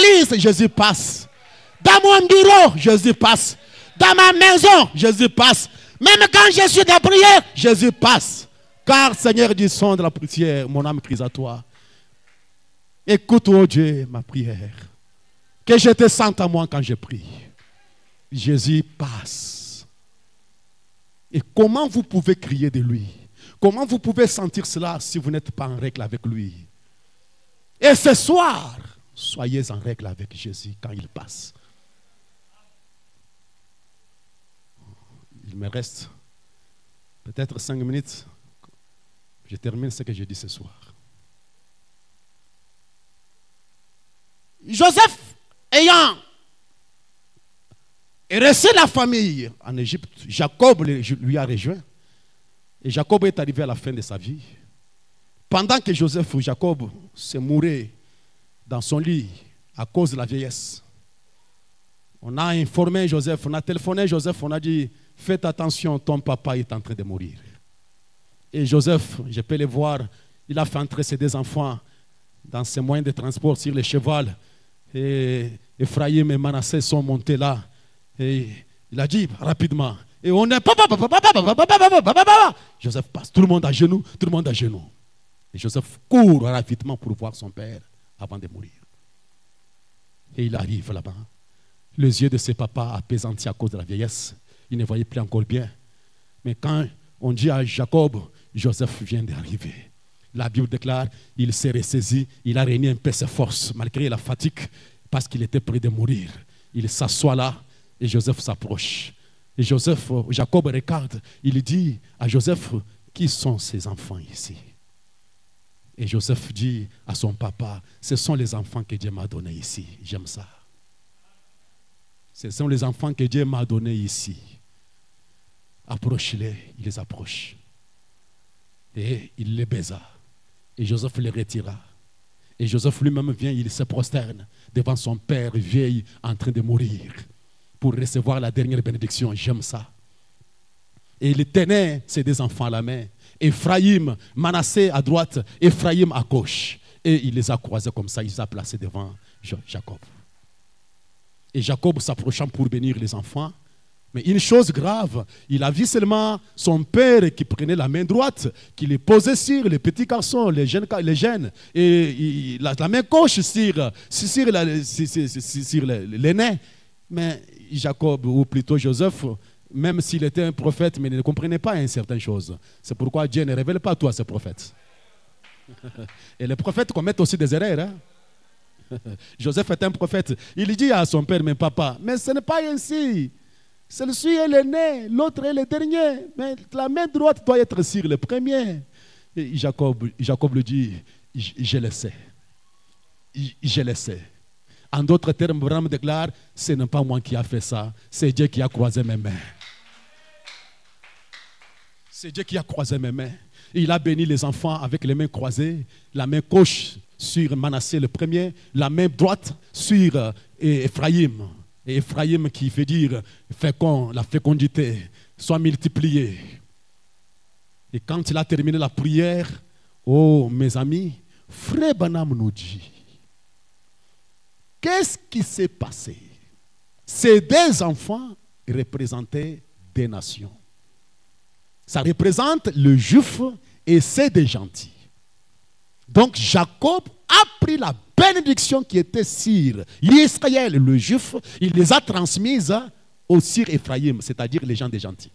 l'église, Jésus passe. Dans mon bureau, Jésus passe. Dans ma maison, Jésus passe. Même quand je suis dans la prière, Jésus passe. Car Seigneur dit, sonde la prière, mon âme crie à toi. Écoute, oh Dieu, ma prière. Que je te sente à moi quand je prie. Jésus passe. Et comment vous pouvez crier de lui? Comment vous pouvez sentir cela si vous n'êtes pas en règle avec lui? Et ce soir, soyez en règle avec Jésus quand il passe. Il me reste peut-être 5 minutes. Je termine ce que j'ai dit ce soir. Joseph, ayant reçu la famille en Égypte, Jacob lui a rejoint. Et Jacob est arrivé à la fin de sa vie. Pendant que Jacob se mourait dans son lit à cause de la vieillesse, on a informé Joseph, on a téléphoné Joseph, on a dit, faites attention, ton papa est en train de mourir. Et Joseph, je peux le voir, il a fait entrer ses 2 enfants dans ses moyens de transport sur les chevaux. Et Ephraïm et Manassé sont montés là. Et il a dit rapidement, et on est Joseph passe, tout le monde à genoux, tout le monde à genoux. Et Joseph court rapidement pour voir son père avant de mourir. Et il arrive là-bas. Les yeux de ses papas apaisantis à cause de la vieillesse. Il ne voyait plus encore bien. Mais quand on dit à Jacob, Joseph vient d'arriver. La Bible déclare, il s'est ressaisi, il a réuni un peu ses forces, malgré la fatigue, parce qu'il était près de mourir. Il s'assoit là, et Joseph s'approche. Et Jacob regarde, il dit à Joseph, qui sont ces enfants ici? Et Joseph dit à son papa, ce sont les enfants que Dieu m'a donnés ici. J'aime ça. Ce sont les enfants que Dieu m'a donnés ici. Approche-les, il les approche. Et il les baisa. Et Joseph les retira. Et Joseph lui-même vient, il se prosterne devant son père vieil en train de mourir pour recevoir la dernière bénédiction. J'aime ça. Et il tenait ses 2 enfants à la main. Ephraïm, Manassé à droite, Ephraïm à gauche. Et il les a croisés comme ça, il les a placés devant Jacob. Et Jacob s'approchant pour bénir les enfants. Mais une chose grave, il a vu seulement son père qui prenait la main droite, qui les posait sur les petits garçons, les jeunes, et la main gauche sur l'aîné. Mais Jacob, ou plutôt Joseph, même s'il était un prophète, mais il ne comprenait pas une certaine chose. C'est pourquoi Dieu ne révèle pas tout à ses prophètes. Et les prophètes commettent aussi des erreurs. Hein? Joseph est un prophète. Il dit à son père, mais papa, mais ce n'est pas ainsi. Celui-ci est l'aîné, l'autre est le dernier. Mais la main droite doit être sur le premier. Et Jacob lui dit, je le sais. Je le sais. En d'autres termes, Abraham déclare, ce n'est pas moi qui a fait ça, c'est Dieu qui a croisé mes mains. C'est Dieu qui a croisé mes mains. Et il a béni les enfants avec les mains croisées, la main gauche sur Manassé le premier, la main droite sur Ephraïm. Et Ephraïm qui veut dire fécond, la fécondité, soit multipliée. Et quand il a terminé la prière, oh mes amis, Frère Branham nous dit, qu'est-ce qui s'est passé? Ces 2 enfants représentaient des nations. Ça représente le juif et c'est des gentils. Donc Jacob a pris la bénédiction qui était sur Israël, le juif, il les a transmises au Sir Ephraïm, c'est-à-dire les gens des gentils.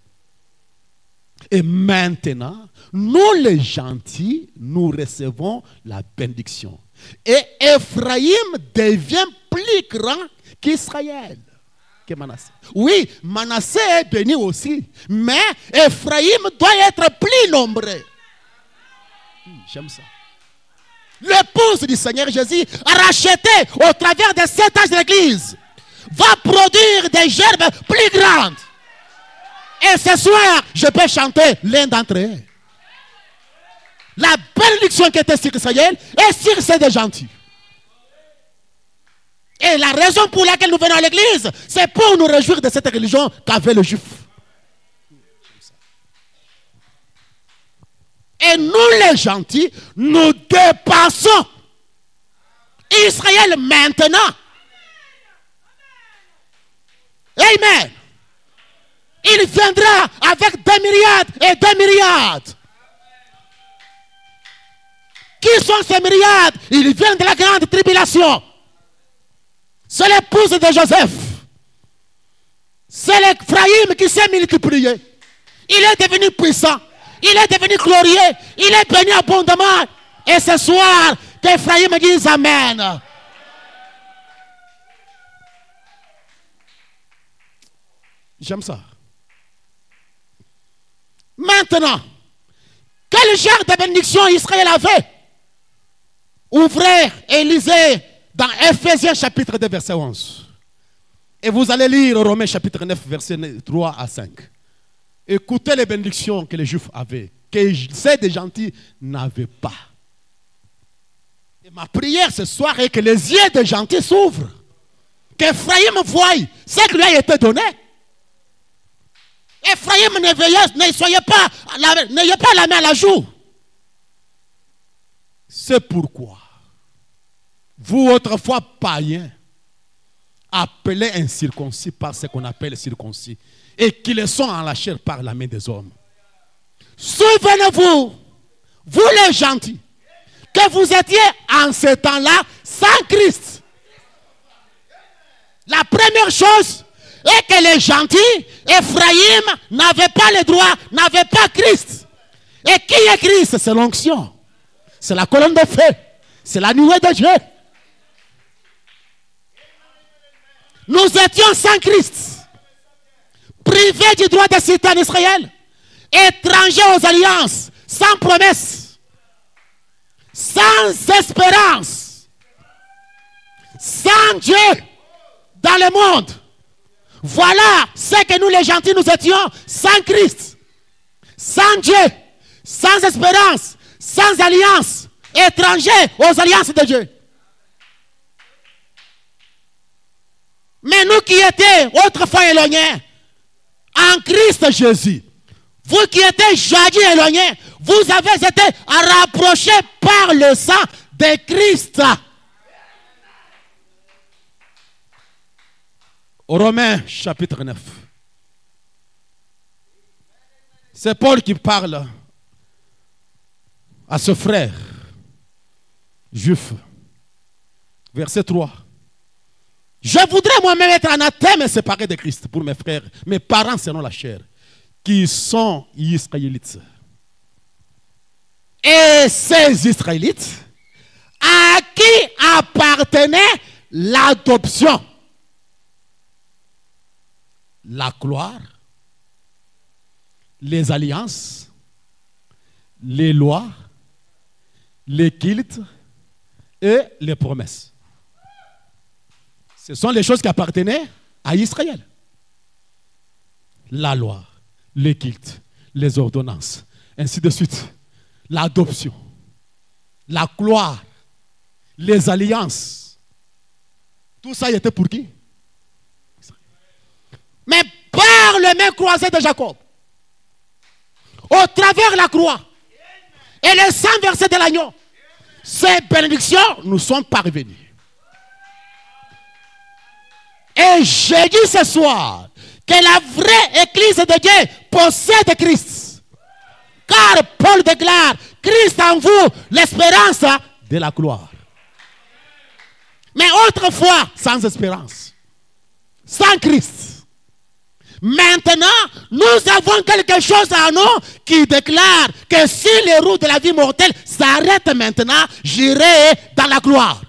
Et maintenant, nous les gentils, nous recevons la bénédiction. Et Ephraïm devient plus grand qu'Israël. Que Manassé. Oui, Manassé est béni aussi, mais Ephraïm doit être plus nombreux. J'aime ça. L'épouse du Seigneur Jésus, rachetée au travers de 7 âges de l'Église, va produire des gerbes plus grandes. Et ce soir, je peux chanter l'un d'entre eux. La bénédiction qui était sur Israël est sur ceux des gentils. Et la raison pour laquelle nous venons à l'église, c'est pour nous réjouir de cette religion qu'avait le juif. Et nous les gentils, nous dépassons Israël maintenant Amen. Il viendra avec des myriades et des myriades. Qui sont ces myriades? Ils viennent de la grande tribulation. C'est l'épouse de Joseph. C'est l'Ephraïm qui s'est multiplié. Il est devenu puissant. Il est devenu glorieux. Il est béni abondamment. Et ce soir, qu'Ephraïm dise Amen. J'aime ça. Maintenant, quel genre de bénédiction Israël avait? Ouvrez et lisez dans Ephésiens chapitre 2 verset 11. Et vous allez lire Romains chapitre 9 verset 3 à 5. Écoutez les bénédictions que les Juifs avaient, que ces des gentils n'avaient pas. Et ma prière ce soir est que les yeux des gentils s'ouvrent. Qu'Ephraïm voie ce qui lui a été donné. Ephraïm, n'ayez pas la main à la joue. C'est pourquoi vous autrefois païens, appelés incirconcis par ce qu'on appelle circoncis, et qui le sont en la chair par la main des hommes. Souvenez-vous, vous les gentils, que vous étiez en ce temps-là sans Christ. La première chose est que les gentils, Ephraïm, n'avaient pas le droit, n'avaient pas Christ. Et qui est Christ? C'est l'onction. C'est la colonne de feu. C'est la nuée de Dieu. Nous étions sans Christ, privés du droit de cité en Israël, étrangers aux alliances, sans promesse, sans espérance, sans Dieu dans le monde. Voilà ce que nous les gentils nous étions, sans Christ, sans Dieu, sans espérance, sans alliance, étrangers aux alliances de Dieu. Mais nous qui étions autrefois éloignés, en Christ Jésus, vous qui étiez jadis éloignés, vous avez été rapprochés par le sang de Christ. Romains chapitre 9. C'est Paul qui parle à ce frère juif. Verset 3. Je voudrais moi-même être anathème et séparé de Christ pour mes frères, mes parents selon la chair, qui sont israélites. Et ces Israélites, à qui appartenait l'adoption, la gloire, les alliances, les lois, les cultes et les promesses. Ce sont les choses qui appartenaient à Israël. La loi, les cultes, les ordonnances, ainsi de suite. L'adoption, la gloire, les alliances. Tout ça était pour qui? Mais par le main croisé de Jacob, au travers de la croix et le sang versé de l'agneau, ces bénédictions nous sont parvenues. Et je dis ce soir que la vraie église de Dieu possède Christ. Car Paul déclare, Christ en vous, l'espérance de la gloire. Mais autrefois, sans espérance, sans Christ. Maintenant, nous avons quelque chose en nous qui déclare que si les roues de la vie mortelle s'arrêtent maintenant, j'irai dans la gloire.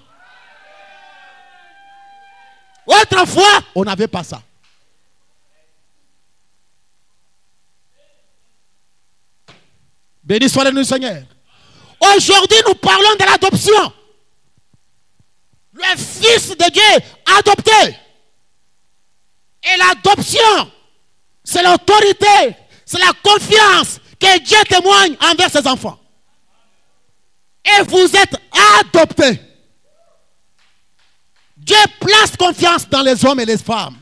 Autrefois, on n'avait pas ça. Béni soit le nom du Seigneur. Aujourd'hui, nous parlons de l'adoption. Le Fils de Dieu adopté. Et l'adoption, c'est l'autorité, c'est la confiance que Dieu témoigne envers ses enfants. Et vous êtes adoptés. Dieu place confiance dans les hommes et les femmes.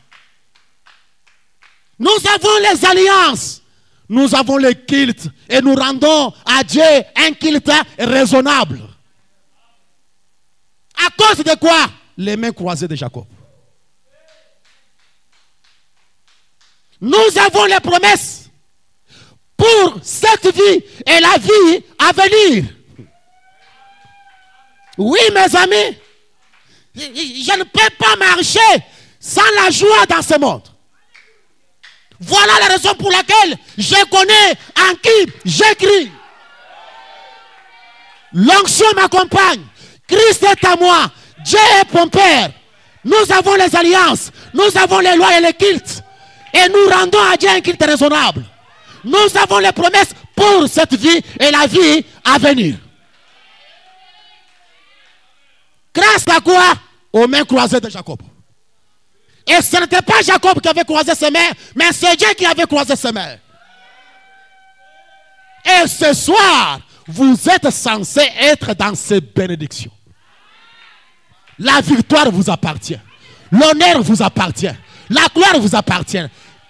Nous avons les alliances. Nous avons les cultes. Et nous rendons à Dieu un culte raisonnable. À cause de quoi? Les mains croisées de Jacob. Nous avons les promesses pour cette vie et la vie à venir. Oui, mes amis, je ne peux pas marcher sans la joie dans ce monde. Voilà la raison pour laquelle je connais en qui j'écris. L'onction m'accompagne. Christ est à moi. Dieu est mon Père. Nous avons les alliances. Nous avons les lois et les cultes. Et nous rendons à Dieu un culte raisonnable. Nous avons les promesses pour cette vie et la vie à venir. Grâce à quoi? Aux mains croisées de Jacob. Et ce n'était pas Jacob qui avait croisé ses mains, mais c'est Dieu qui avait croisé ses mains. Et ce soir, vous êtes censés être dans ces bénédictions. La victoire vous appartient. L'honneur vous appartient. La gloire vous appartient.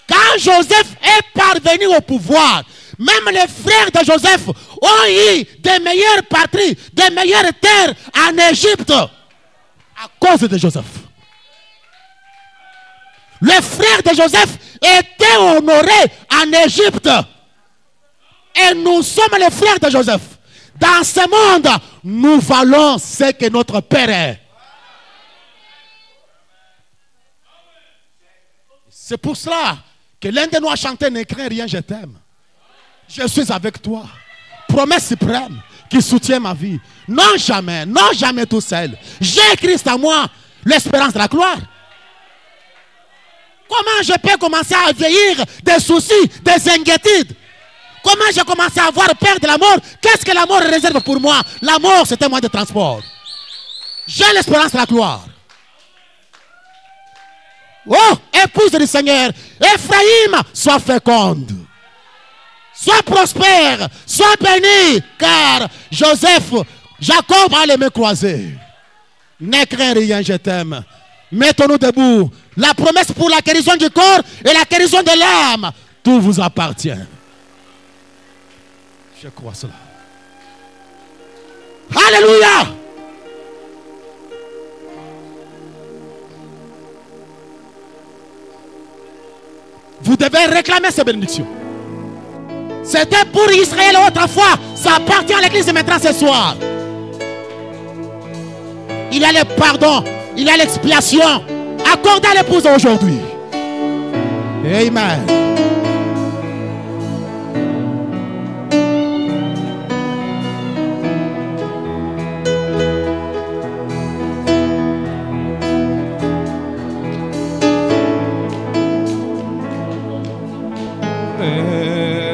Quand Joseph est parvenu au pouvoir, même les frères de Joseph ont eu des meilleures patries, des meilleures terres en Égypte à cause de Joseph. Les frères de Joseph étaient honorés en Égypte. Et nous sommes les frères de Joseph. Dans ce monde, nous valons ce que notre Père est. C'est pour cela que l'un de nous a chanté « Ne crains rien, je t'aime. Je suis avec toi. » Promesse suprême qui soutient ma vie. Non jamais tout seul. J'ai Christ à moi, l'espérance de la gloire. Comment je peux commencer à vieillir des soucis, des inquiétudes? Comment j'ai commencé à avoir peur de la mort? Qu'est-ce que la mort réserve pour moi? La mort, c'est un moyen de transport. J'ai l'espérance de la gloire. Oh, épouse du Seigneur, Ephraïm, sois féconde. Sois prospère, sois béni, car Jacob a les mains croisées. Ne crains rien, je t'aime. Mettons-nous debout. La promesse pour la guérison du corps et la guérison de l'âme, tout vous appartient. Je crois cela. Alléluia. Vous devez réclamer ces bénédictions. C'était pour Israël autrefois. Ça appartient à l'église maintenant ce soir. Il y a le pardon. Il y a l'expiation. Accordez à l'épouse aujourd'hui. Amen. Ne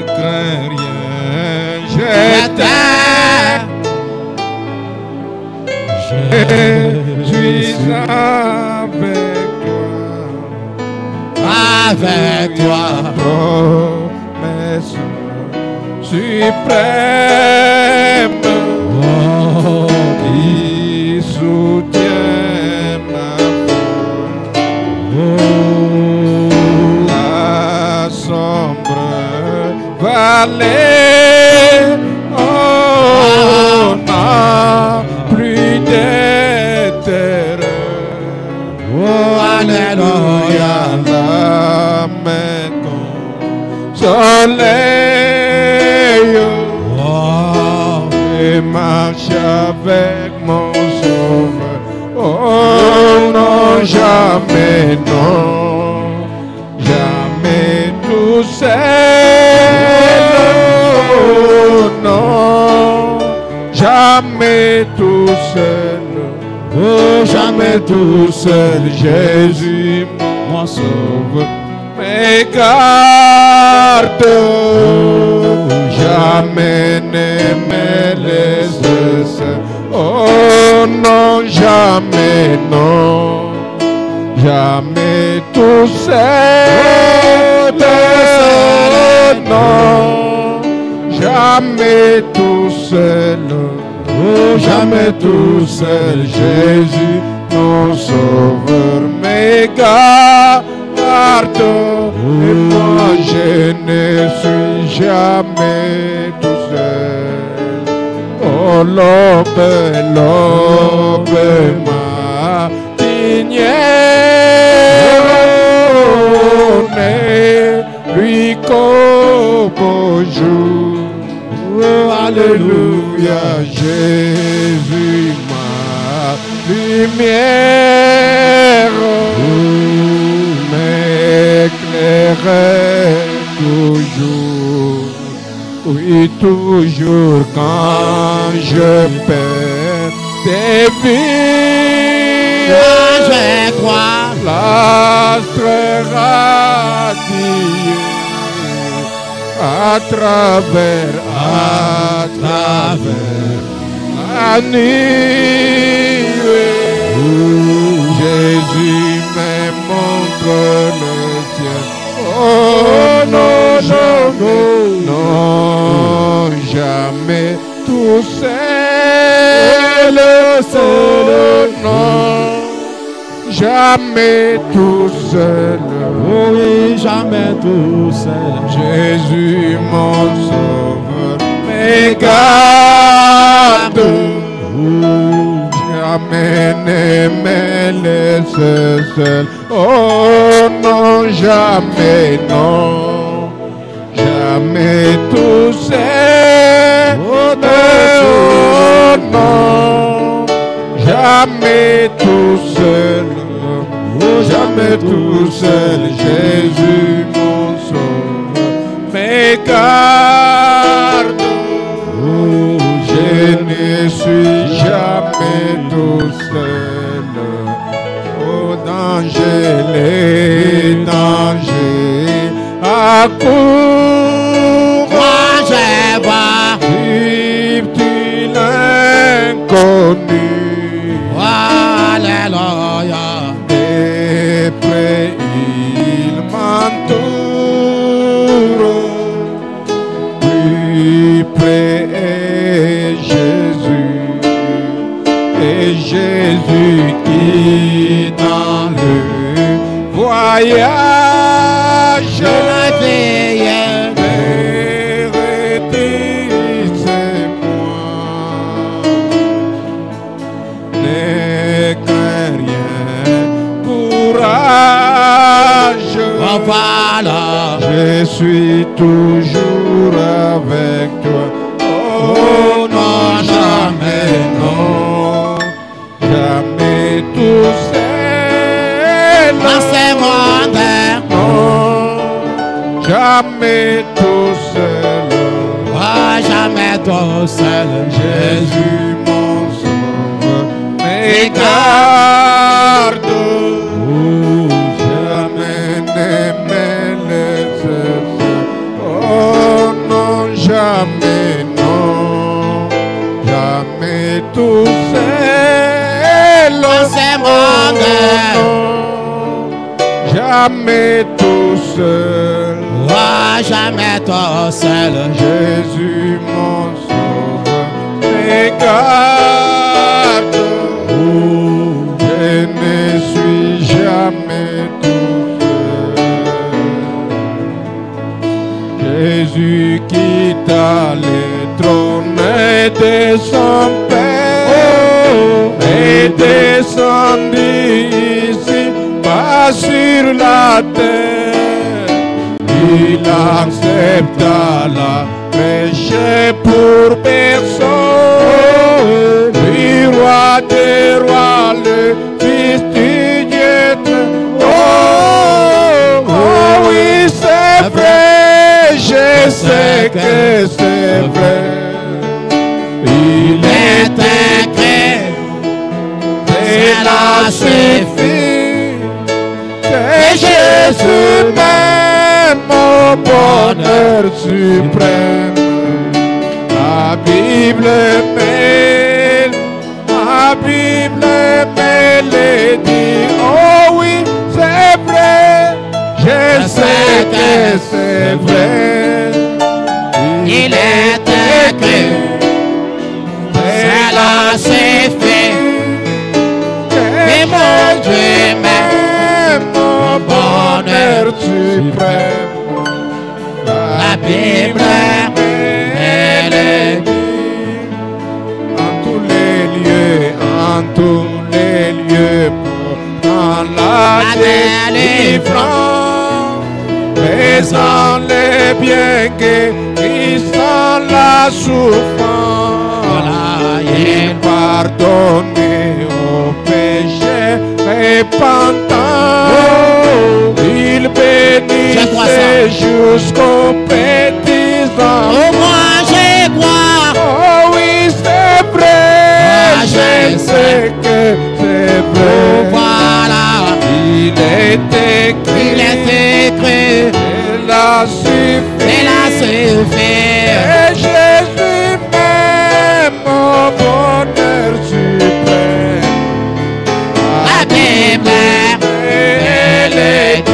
crains rien, je t'aime. Je suis avec toi, promesse suprême, qui soutient ma foi. La sombre vallée, oh, n'a plus de terreur. Oh, alléluia. La main soleil, oh, et marche avec mon sauveur. Oh non, jamais non, jamais tout seul. Oh non, jamais tout seul. Oh, jamais tout seul. Jésus mon sauveur me garde. Oh, jamais ne me laisse seul. Oh non, jamais non, jamais tout seul. Oh non, jamais tout seul. Oh, jamais tout seul. Jésus mon sauveur me garde. Et moi je ne suis jamais tout seul. Oh, l'aube matinée, qu'au beau jour. Alléluia, Jésus, ma lumière, m'éclairait toujours. Oui, toujours quand je perds tes vies, je crois l'astre radieux à travers la nuit. Jésus me montre le ciel. Oh non, non, non, non, jamais tout seul, non, jamais tout seul. oui, jamais tout seul. Jésus mon sauveur, mes garde. Jamais ne me laisse seul. Oh non, jamais, non. Jamais tout seul. Oh non, jamais tout seul. Oh, jamais tout seul. Jésus mon sauveur, mes garde. Je ne suis jamais tout seul. Au danger, les dangers accourent. Moi je vois, Vive-t-il inconnu? alléluia. Et près il m'entoure. Plus près est Jésus, et Jésus qui dans le voyage vérité, c'est moi. Ne crains rien, courage. Oh, voilà. Je suis toujours avec toi. Oh non, jamais, non, jamais tout seul. Dans ces mondes, Non, jamais tout seul. oh, jamais tout seul. Jésus mon sauveur, mes garde. Jamais ne me laisse seul. Oh non, jamais, non, jamais tout seul. Dans ces mondes, Non, jamais tout seul. oh, jamais tout seul. Jésus mon sauveur, mes garde. Je ne suis jamais tout seul. Jésus quitta le trône de son Père et descendit ici, pas sur la terre. Il accepta la péché pour personne. Lui, roi des rois, le fils du Dieu. Oh, oui, c'est vrai, je sais que c'est vrai. Il est écrit, c'est là suffit, que Jésus m'aime, mon bonheur suprême. La Bible me dit, oh oui, c'est vrai, je sais que c'est vrai. Il est écrit, c'est là c'est fait. Et mon Dieu m'aime, mon bonheur suprême. la Bible elle est En tous les lieux, dans la délivrance, faisant les biens guérissant la souffrance. Voilà, Il pardonnait aux péchés repentants. Il bénissait jusqu'aux petits enfants. Oh, moi je crois. Oh oui, c'est vrai, je sais que c'est vrai. Oh, voilà, Il est écrit, il est écrit, il a suffi. il a suffi. Et Jésus même au bonheur suprême. La Bible, Elle est dit.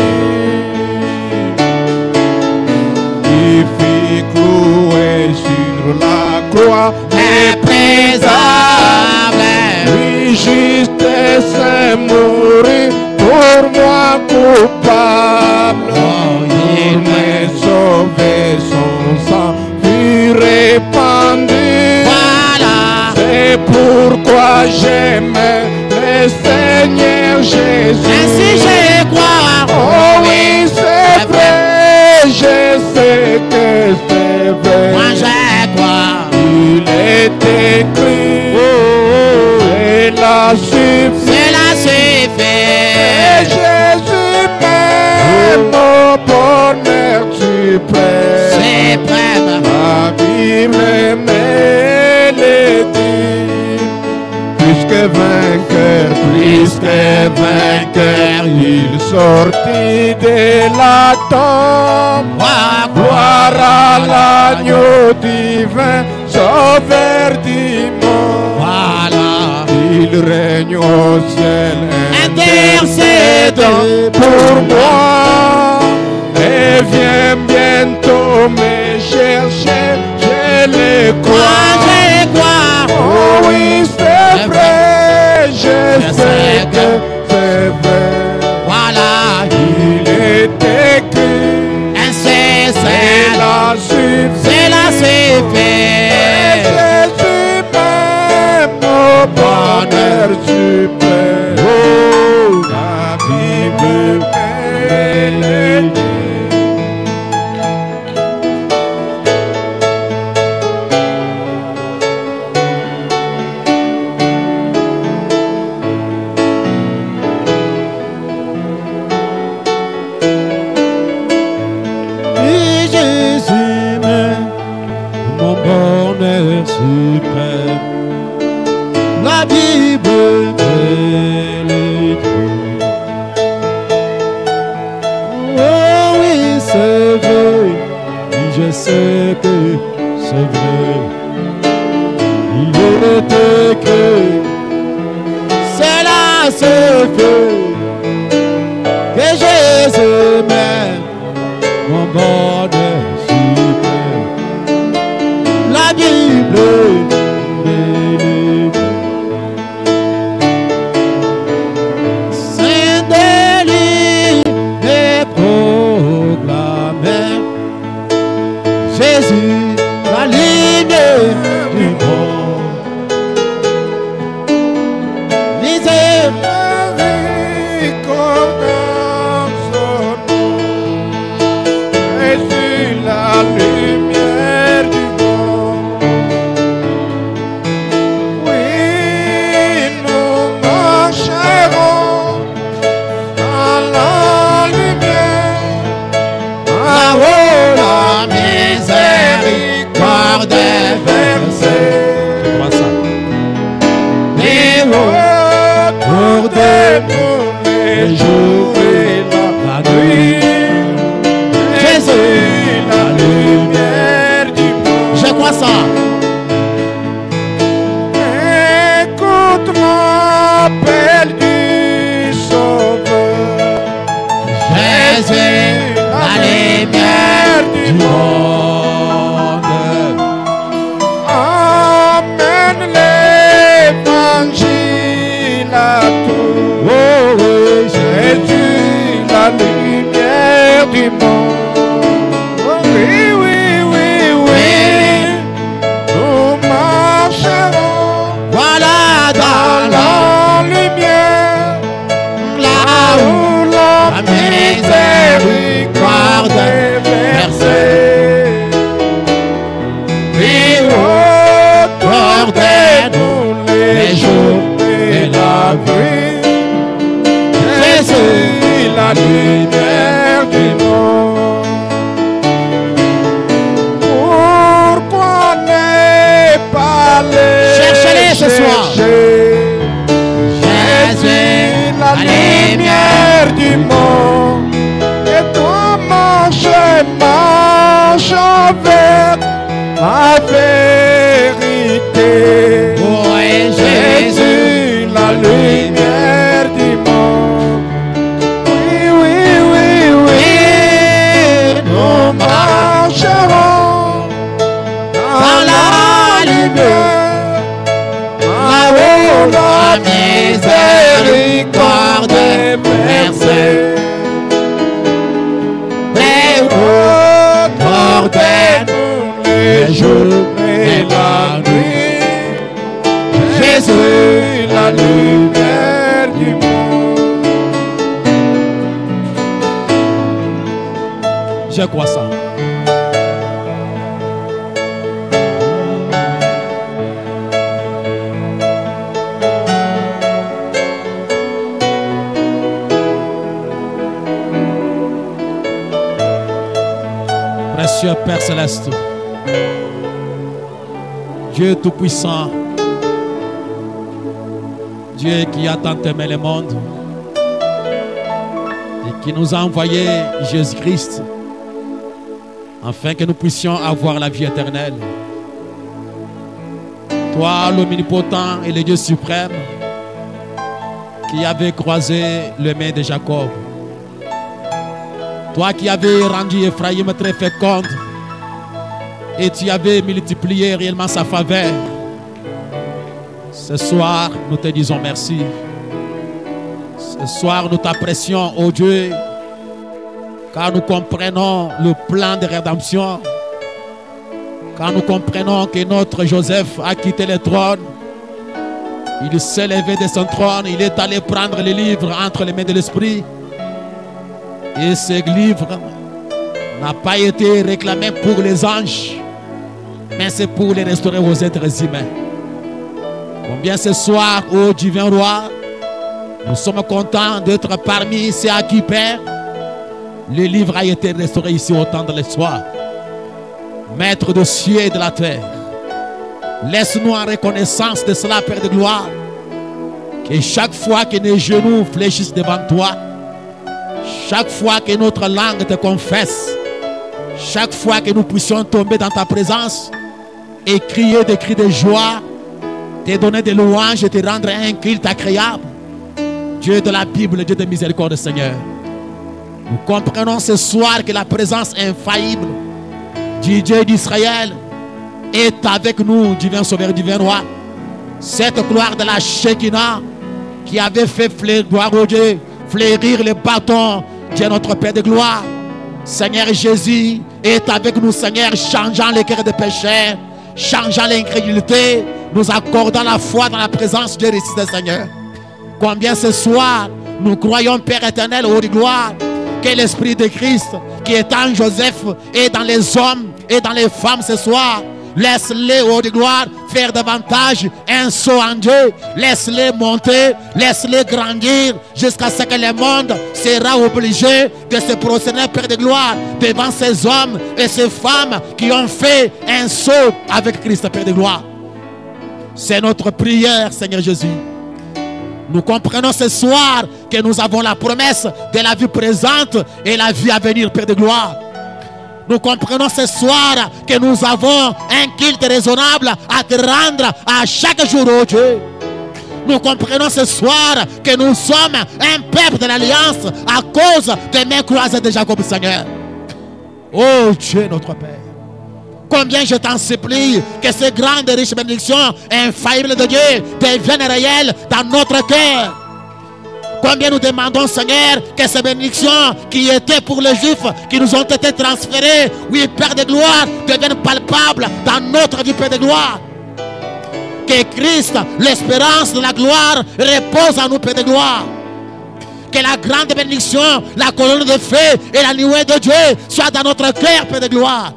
Il fit clouer sur la croix méprisable. Oui, juste et mourir pour moi coupable. Il m'a sauvé, son sang fut répandu. Voilà, C'est pourquoi j'aime le Seigneur Jésus. ainsi je crois. Oh oui, c'est vrai, je sais que c'est vrai. Moi je crois. Il est écrit, c'est la suffit. C'est la Et suffit. Jésus même au bonheur suprême. C'est prêt. La Bible me dit, plus que vainqueur, il sortit de la tombe. Gloire à l'agneau divin, sauveur du monde. Voilà, Il règne au ciel, intercédant pour moi. Et viens bientôt me chercher, je le moi crois. je crois. Oh oui, c'est vrai, je sais que c'est vrai. Voilà, Il est écrit, ainsi c'est c'est la suffit. c'est la suffit. Jésus même au bonheur suprême. Oh, la Bible elle dit. Et Jésus même, mon bonheur suprême. La Bible elle est écrite. Oh oui, c'est vrai, je sais que c'est vrai. Il est écrit, c'est là ce fait que Jésus m'aime, mon bonheur suprême. La Bible elle est écrite. Saint délit est proclamé. Jésus, la lumière du monde. Lisez, Jésus, la lumière du monde. Oui, nous marcherons dans la lumière. là haut la miséricorde est versée. Comment ça? Et Autour de nous les jours et la nuit. Jésus, la lumière du monde. je crois ça. Écoute l'appel du Sauveur. Jésus, la lumière du monde. Amène l'évangile à tous. Oh oui, Jésus, la lumière du monde. Oh oui, oui, oui, oui. Nous marcherons voilà dans dans la lumière. là où Où la la miséricorde miséricorde la lumière du monde. Pourquoi ne pas les Cherchez-les ce soir. Jésus, la lumière du monde. Et toi marche avec la vérité. Oui, Jésus, la lumière du monde. Oui, oui, oui, oui. Nous marcherons dans la lumière. Là-haut, la miséricorde est versée. Ordonne-nous les jours et la nuit. Jésus, la lumière du monde. Je crois ça. Précieux Père Céleste, Dieu Tout-Puissant, Dieu qui a tant aimé le monde et qui nous a envoyé Jésus-Christ afin que nous puissions avoir la vie éternelle. Toi, l'omnipotent et le Dieu suprême, qui avait croisé le main de Jacob, toi qui avais rendu Ephraïm très féconde et tu avais multiplié réellement sa faveur, ce soir nous te disons merci. Ce soir nous t'apprécions, ô Dieu, car nous comprenons le plan de rédemption, car nous comprenons que notre Joseph a quitté le trône. Il s'est levé de son trône, il est allé prendre les livres entre les mains de l'Esprit. Et ce livre n'a pas été réclamé pour les anges, mais c'est pour les restaurer aux êtres humains. Combien ce soir, ô divin roi, nous sommes contents d'être parmi ceux à qui, Père, le livre a été restauré ici au temps de l'histoire. Maître de cieux et de la terre, laisse-nous en reconnaissance de cela, Père de gloire, que chaque fois que nos genoux fléchissent devant toi, chaque fois que notre langue te confesse, chaque fois que nous puissions tomber dans ta présence et crier des cris de joie, te donner des louanges et te rendre un culte agréable, Dieu de la Bible, Dieu de miséricorde, Seigneur. Nous comprenons ce soir que la présence infaillible du Dieu d'Israël est avec nous, divin Sauveur, divin Roi. Cette gloire de la Shekinah qui avait fait gloire au Dieu, fleurir les bâtons, Dieu notre Père de gloire. Seigneur Jésus est avec nous, Seigneur, changeant les cœurs des pécheurs, changeant l'incrédulité, nous accordant la foi dans la présence de Jésus, Seigneur. Combien ce soir, nous croyons, Père éternel, ô de gloire, que l'Esprit de Christ qui est en Joseph et dans les hommes et dans les femmes ce soir, laisse-les, ô de gloire, faire davantage un saut en Dieu. Laisse-les monter, laisse-les grandir jusqu'à ce que le monde sera obligé de se prosterner, Père de gloire, devant ces hommes et ces femmes qui ont fait un saut avec Christ, Père de gloire. C'est notre prière, Seigneur Jésus. Nous comprenons ce soir que nous avons la promesse de la vie présente et la vie à venir, Père de gloire. Nous comprenons ce soir que nous avons un culte raisonnable à te rendre à chaque jour, oh Dieu. Nous comprenons ce soir que nous sommes un peuple de l'Alliance à cause des mains croisées de Jacob, Seigneur. Oh Dieu, notre Père. Combien je t'en supplie que ces grandes et riches bénédictions infaillibles de Dieu deviennent réelles dans notre cœur. Combien nous demandons, Seigneur, que ces bénédictions qui étaient pour les Juifs, qui nous ont été transférées, oui, Père de gloire, deviennent palpables dans notre vie, Père de gloire. Que Christ, l'espérance de la gloire, repose en nous, Père de gloire. Que la grande bénédiction, la colonne de feu et la nuée de Dieu soient dans notre cœur, Père de gloire.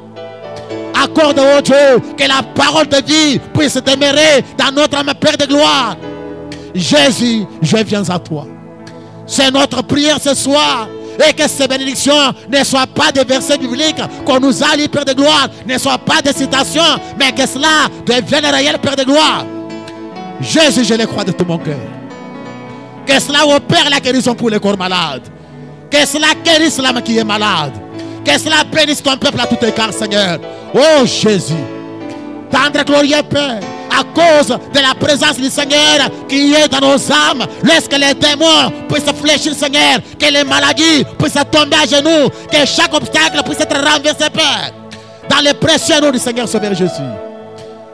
Accorde, oh Dieu, que la parole de vie puisse demeurer dans notre âme, Père de gloire. Jésus, je viens à toi. C'est notre prière ce soir. Et que ces bénédictions ne soient pas des versets bibliques qu'on nous a lu, Père de gloire, ne soient pas des citations, mais que cela devienne réel, Père de gloire. Jésus, je le crois de tout mon cœur. Que cela opère la guérison pour les corps malades. Que cela guérisse l'âme qui est malade. Que cela bénisse ton peuple à tout écart, Seigneur. Oh Jésus, tendre glorieux Père, à cause de la présence du Seigneur qui est dans nos âmes, laisse que les démons puissent fléchir, Seigneur, que les maladies puissent tomber à genoux, que chaque obstacle puisse être renversé, Père, dans le précieux nom du Seigneur Sauveur Jésus.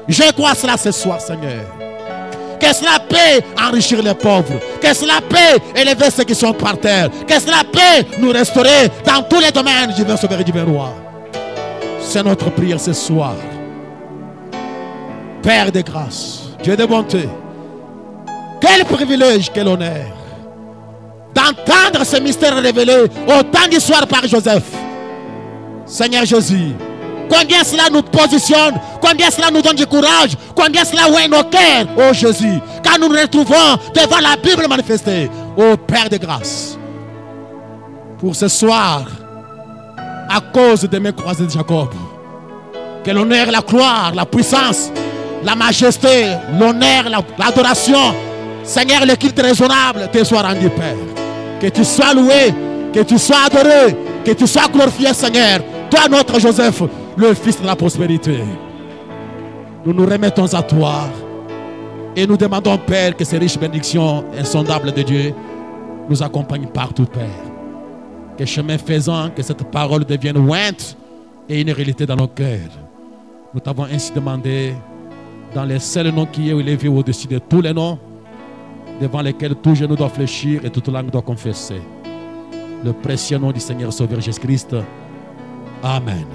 Je crois cela ce soir, Seigneur. Que cela peut enrichir les pauvres. Que cela peut élever ceux qui sont par terre. Que cela peut nous restaurer dans tous les domaines, divin Sauveur et divin Roi. C'est notre prière ce soir. Père de grâce, Dieu de bonté, quel privilège, quel honneur d'entendre ce mystère révélé au temps d'histoire par Joseph. Seigneur Jésus, combien cela nous positionne, combien cela nous donne du courage, combien cela ouvre nos cœurs, oh Jésus, quand nous nous retrouvons devant la Bible manifestée, oh Père de grâce. Pour ce soir, à cause de mes croisés de Jacob, que l'honneur, la gloire, la puissance, la majesté, l'honneur, l'adoration, Seigneur, le culte raisonnable te soit rendu, Père. Que tu sois loué, que tu sois adoré, que tu sois glorifié, Seigneur. Toi, notre Joseph, le fils de la prospérité. Nous nous remettons à toi et nous demandons, Père, que ces riches bénédictions insondables de Dieu nous accompagnent partout, Père. Que chemin faisant, que cette parole devienne ointe et une réalité dans nos cœurs. Nous t'avons ainsi demandé dans les seuls noms qui est élevé au-dessus de tous les noms, devant lesquels tout genou doit fléchir et toute langue doit confesser. Le précieux nom du Seigneur Sauveur Jésus-Christ. Amen.